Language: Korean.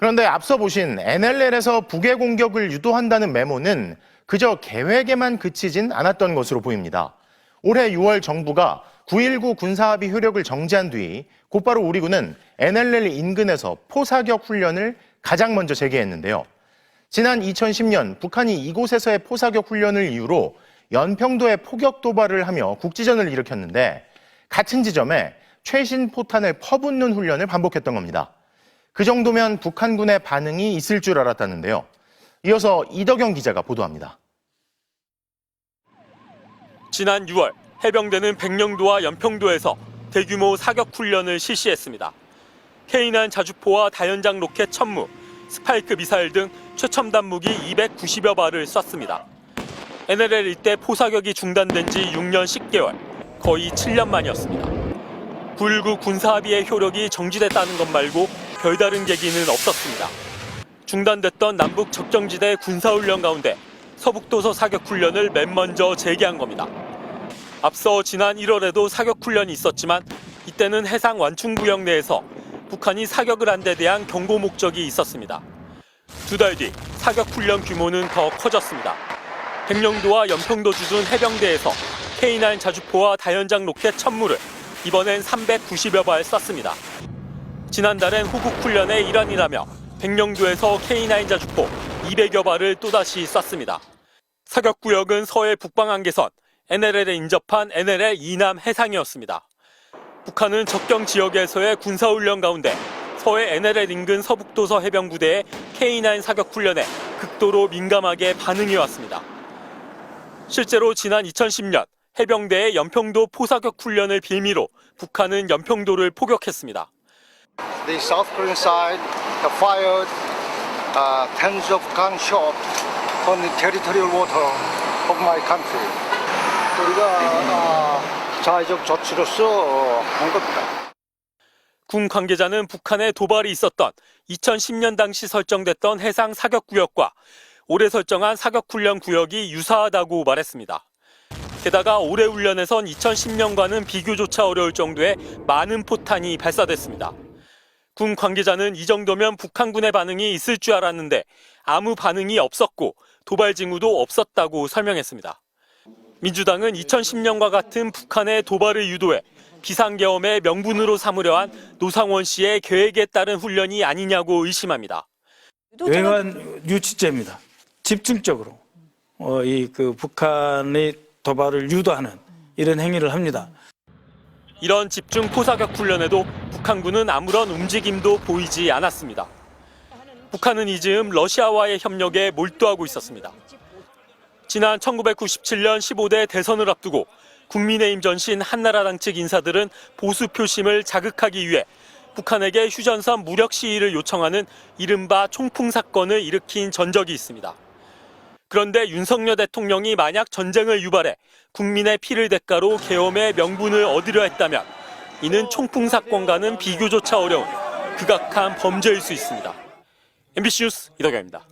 그런데 앞서 보신 NLL에서 북의 공격을 유도한다는 메모는 그저 계획에만 그치진 않았던 것으로 보입니다. 올해 6월 정부가 9.19 군사합의 효력을 정지한 뒤 곧바로 우리 군은 NLL 인근에서 포사격 훈련을 가장 먼저 재개했는데요. 지난 2010년 북한이 이곳에서의 포사격 훈련을 이유로 연평도에 포격 도발을 하며 국지전을 일으켰는데 같은 지점에 최신 포탄을 퍼붓는 훈련을 반복했던 겁니다. 그 정도면 북한군의 반응이 있을 줄 알았다는데요. 이어서 이덕영 기자가 보도합니다. 지난 6월 해병대는 백령도와 연평도에서 대규모 사격 훈련을 실시했습니다. K9 자주포와 다연장 로켓 1000무, 스파이크 미사일 등 최첨단 무기 290여 발을 쐈습니다. NLL 일대 포사격이 중단된 지 6년 10개월, 거의 7년 만이었습니다. 9.19 군사합의의 효력이 정지됐다는 것 말고 별다른 계기는 없었습니다. 중단됐던 남북 적정지대 군사훈련 가운데 서북도서 사격훈련을 맨 먼저 재개한 겁니다. 앞서 지난 1월에도 사격훈련이 있었지만 이때는 해상 완충구역 내에서 북한이 사격을 한 데 대한 경고 목적이 있었습니다. 2달 뒤 사격훈련 규모는 더 커졌습니다. 백령도와 연평도 주둔 해병대에서 K9 자주포와 다연장 로켓 1000무를 이번엔 390여 발 쐈습니다. 지난달엔 호국훈련의 일환이라며 백령도에서 K9 자주포 200여 발을 또다시 쐈습니다. 사격구역은 서해 북방한계선, NLL에 인접한 NLL 이남 해상이었습니다. 북한은 접경 지역에서의 군사훈련 가운데 서해 NLL 인근 서북도서 해병부대의 K9 사격훈련에 극도로 민감하게 반응해왔습니다. 실제로 지난 2010년 해병대의 연평도 포사격 훈련을 빌미로 북한은 연평도를 포격했습니다. The South Korean side have fired tens of gunshots on the territorial water of my country. 우리가 자의적 조치로서 한 겁니다. 군 관계자는 북한의 도발이 있었던 2010년 당시 설정됐던 해상 사격구역과 올해 설정한 사격훈련 구역이 유사하다고 말했습니다. 게다가 올해 훈련에선 2010년과는 비교조차 어려울 정도의 많은 포탄이 발사됐습니다. 군 관계자는 이 정도면 북한군의 반응이 있을 줄 알았는데 아무 반응이 없었고 도발 징후도 없었다고 설명했습니다. 민주당은 2010년과 같은 북한의 도발을 유도해 비상계엄의 명분으로 삼으려 한 노상원 씨의 계획에 따른 훈련이 아니냐고 의심합니다. 외관 유치죄입니다. 집중적으로 북한의 도발을 유도하는 이런 행위를 합니다. 이런 집중 포사격 훈련에도 북한군은 아무런 움직임도 보이지 않았습니다. 북한은 이 즈음 러시아와의 협력에 몰두하고 있었습니다. 지난 1997년 15대 대선을 앞두고 국민의힘 전신 한나라당 측 인사들은 보수 표심을 자극하기 위해 북한에게 휴전선 무력 시위를 요청하는 이른바 총풍 사건을 일으킨 전적이 있습니다. 그런데 윤석열 대통령이 만약 전쟁을 유발해 국민의 피를 대가로 계엄의 명분을 얻으려 했다면 이는 총풍 사건과는 비교조차 어려운 극악한 범죄일 수 있습니다. MBC 뉴스 이덕영입니다.